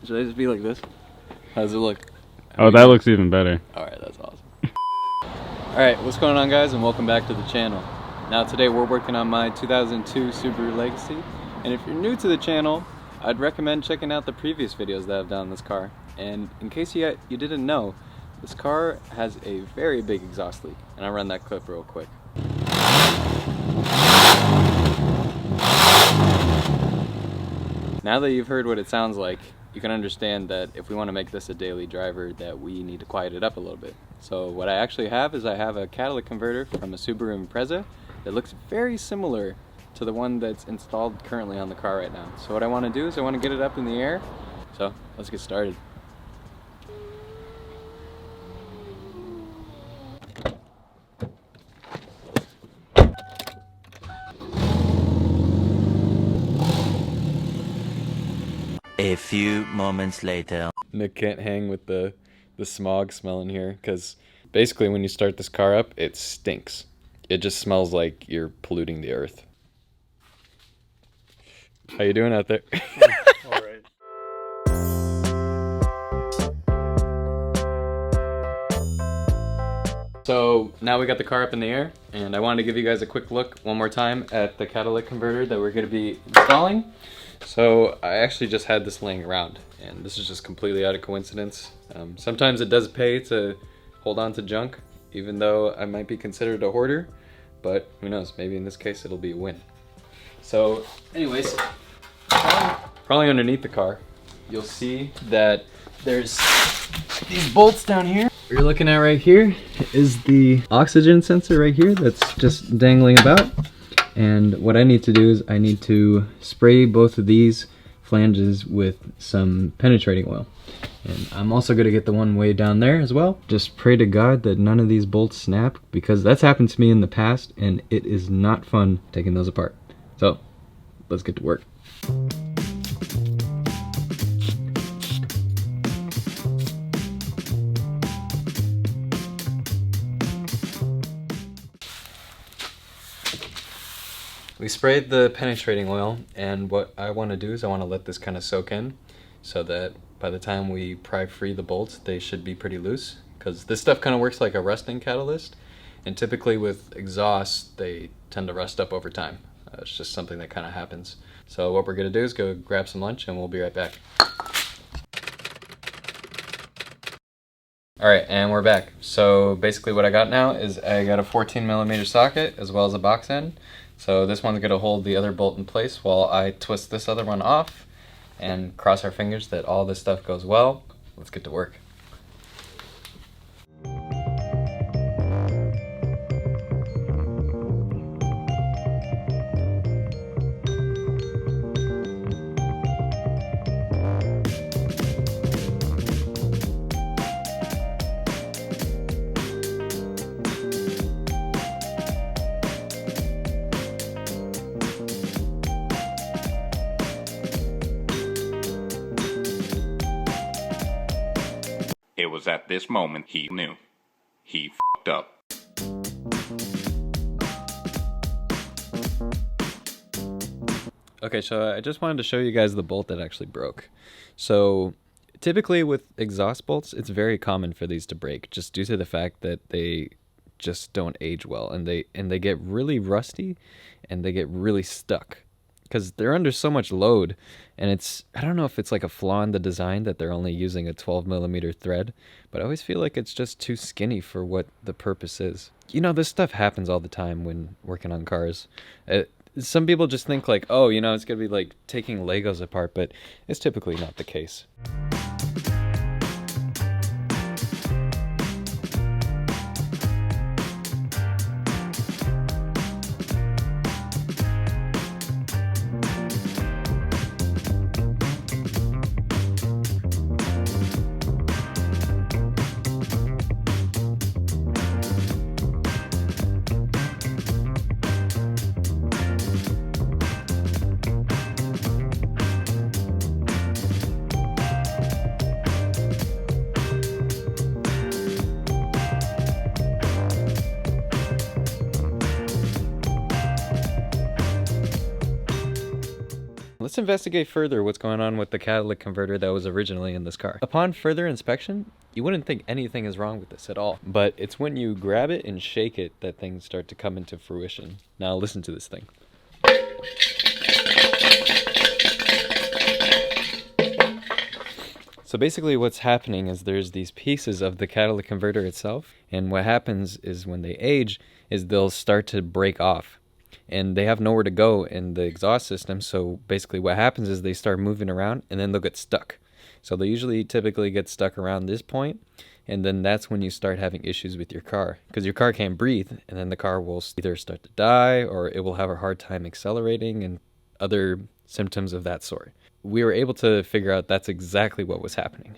Should I just be like this? How does it look? Oh, that looks even better. Alright, that's awesome. Alright, what's going on, guys, and welcome back to the channel. Now today we're working on my 2002 Subaru Legacy, and if you're new to the channel, I'd recommend checking out the previous videos that I've done on this car. And in case you didn't know, this car has a very big exhaust leak, and I'll run that clip real quick. Now that you've heard what it sounds like, you can understand that if we want to make this a daily driver, that we need to quiet it up a little bit. So what I actually have is I have a catalytic converter from a Subaru Impreza that looks very similar to the one that's installed currently on the car right now. So what I want to do is I want to get it up in the air. So let's get started. A few moments later. Nick can't hang with the smog smell in here, because basically when you start this car up, it stinks. It just smells like you're polluting the earth. How you doing out there? All right. So now we got the car up in the air, and I wanted to give you guys a quick look one more time at the catalytic converter that we're going to be installing. So I actually just had this laying around, and this is just completely out of coincidence. Sometimes it does pay to hold on to junk, even though I might be considered a hoarder, but who knows, maybe in this case it'll be a win. So anyways, probably underneath the car, you'll see that there's these bolts down here. What you're looking at right here is the oxygen sensor right here that's just dangling about. And what I need to do is I need to spray both of these flanges with some penetrating oil. And I'm also going to get the one way down there as well. Just pray to God that none of these bolts snap, because that's happened to me in the past and it is not fun taking those apart. So let's get to work. We sprayed the penetrating oil, and what I want to do is I want to let this kind of soak in, so that by the time we pry free the bolts, they should be pretty loose, because this stuff kind of works like a rusting catalyst, and typically with exhaust they tend to rust up over time. It's just something that kind of happens. So what we're going to do is go grab some lunch, and we'll be right back. Alright, and we're back. So basically what I got now is I got a 14mm socket as well as a box end. So this one's going to hold the other bolt in place while I twist this other one off, and cross our fingers that all this stuff goes well. Let's get to work. It was at this moment he knew. He f***ed up. Okay, so I just wanted to show you guys the bolt that actually broke. So typically with exhaust bolts, it's very common for these to break, just due to the fact that they just don't age well, and they get really rusty and they get really stuck, because they're under so much load. And I don't know if it's like a flaw in the design that they're only using a 12mm thread, but I always feel like it's just too skinny for what the purpose is. You know, this stuff happens all the time when working on cars. Some people just think like, oh, you know, it's gonna be like taking Legos apart, but it's typically not the case. Let's investigate further what's going on with the catalytic converter that was originally in this car. Upon further inspection, you wouldn't think anything is wrong with this at all, but it's when you grab it and shake it that things start to come into fruition. Now listen to this thing. So basically what's happening is there's these pieces of the catalytic converter itself, and what happens is when they age is they'll start to break off, and they have nowhere to go in the exhaust system. So basically what happens is they start moving around and then they'll get stuck. So they usually typically get stuck around this point, and then that's when you start having issues with your car, because your car can't breathe, and then the car will either start to die or it will have a hard time accelerating and other symptoms of that sort. We were able to figure out that's exactly what was happening.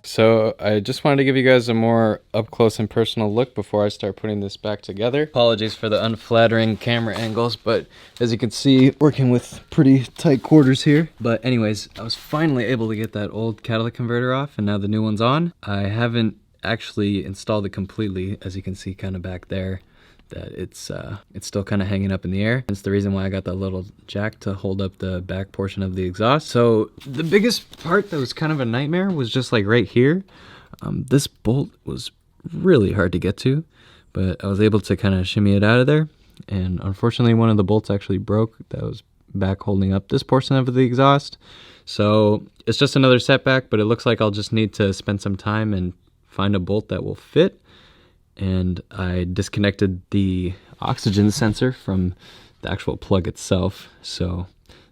So I just wanted to give you guys a more up-close and personal look before I start putting this back together. Apologies for the unflattering camera angles, but as you can see, working with pretty tight quarters here. But anyways, I was finally able to get that old catalytic converter off, and now the new one's on. I haven't actually installed it completely, as you can see kind of back there, that it's still kind of hanging up in the air. That's the reason why I got that little jack to hold up the back portion of the exhaust. So the biggest part that was kind of a nightmare was just like right here. This bolt was really hard to get to, but I was able to kind of shimmy it out of there. And unfortunately, one of the bolts actually broke that was back holding up this portion of the exhaust. So it's just another setback, but it looks like I'll just need to spend some time and find a bolt that will fit. And I disconnected the oxygen sensor from the actual plug itself, so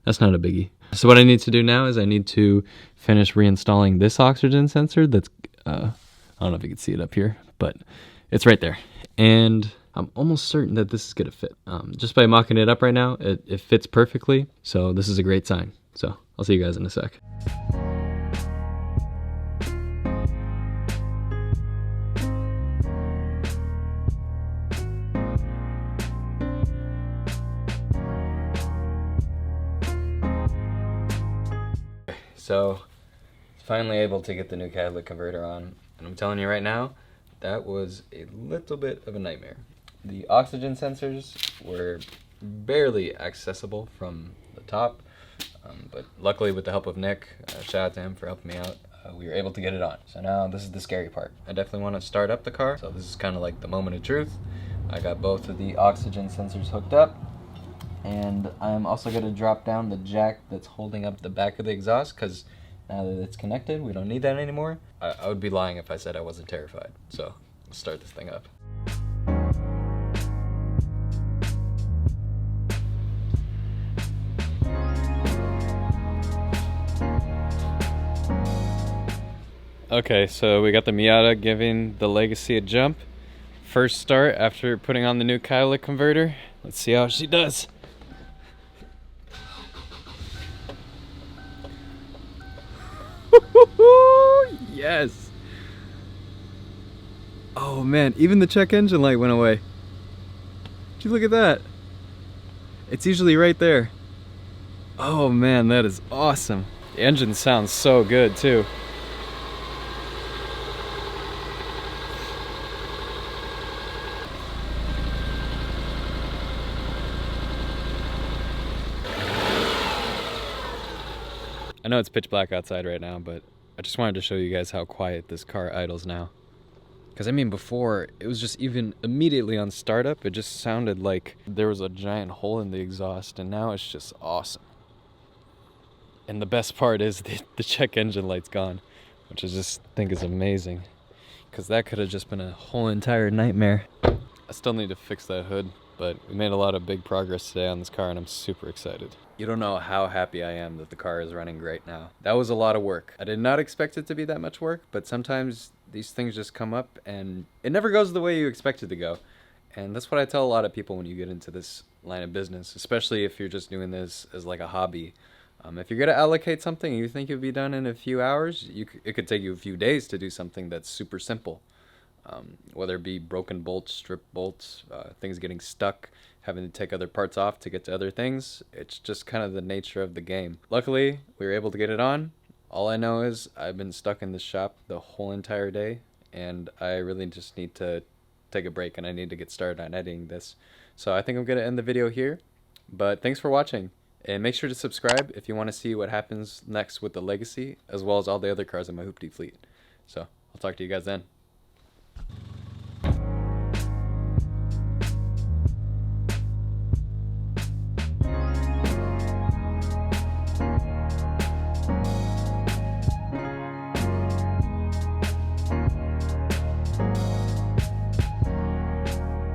that's not a biggie. So what I need to do now is I need to finish reinstalling this oxygen sensor that's, I don't know if you can see it up here, but it's right there. And I'm almost certain that this is gonna fit. Just by mocking it up right now, it fits perfectly, so this is a great sign. So I'll see you guys in a sec. So, finally able to get the new catalytic converter on, and I'm telling you right now, that was a little bit of a nightmare. The oxygen sensors were barely accessible from the top, but luckily with the help of Nick, shout out to him for helping me out, we were able to get it on. So now this is the scary part. I definitely want to start up the car, so this is kind of like the moment of truth. I got both of the oxygen sensors hooked up, and I'm also going to drop down the jack that's holding up the back of the exhaust, because now that it's connected, we don't need that anymore. I would be lying if I said I wasn't terrified. So let's start this thing up. Okay, so we got the Miata giving the Legacy a jump. First start after putting on the new catalytic converter. Let's see how she does. Yes. Oh man, even the check engine light went away. Did you look at that? It's usually right there. Oh man, that is awesome. The engine sounds so good too. I know it's pitch black outside right now, but I just wanted to show you guys how quiet this car idles now. Because I mean, before, it was just even immediately on startup, it just sounded like there was a giant hole in the exhaust, and now it's just awesome. And the best part is the check engine light's gone, which I just think is amazing. Because that could have just been a whole entire nightmare. I still need to fix that hood, but we made a lot of big progress today on this car, and I'm super excited. You don't know how happy I am that the car is running great now. That was a lot of work. I did not expect it to be that much work, but sometimes these things just come up and it never goes the way you expect it to go. And that's what I tell a lot of people when you get into this line of business, especially if you're just doing this as like a hobby. If you're gonna allocate something and you think you'll be done in a few hours, it could take you a few days to do something that's super simple. whether it be broken bolts, stripped bolts, things getting stuck, having to take other parts off to get to other things. It's just kind of the nature of the game. Luckily, we were able to get it on. All I know is I've been stuck in the shop the whole entire day, and I really just need to take a break, and I need to get started on editing this. So I think I'm going to end the video here, but thanks for watching, and make sure to subscribe if you want to see what happens next with the Legacy, as well as all the other cars in my Hoopty fleet. So I'll talk to you guys then.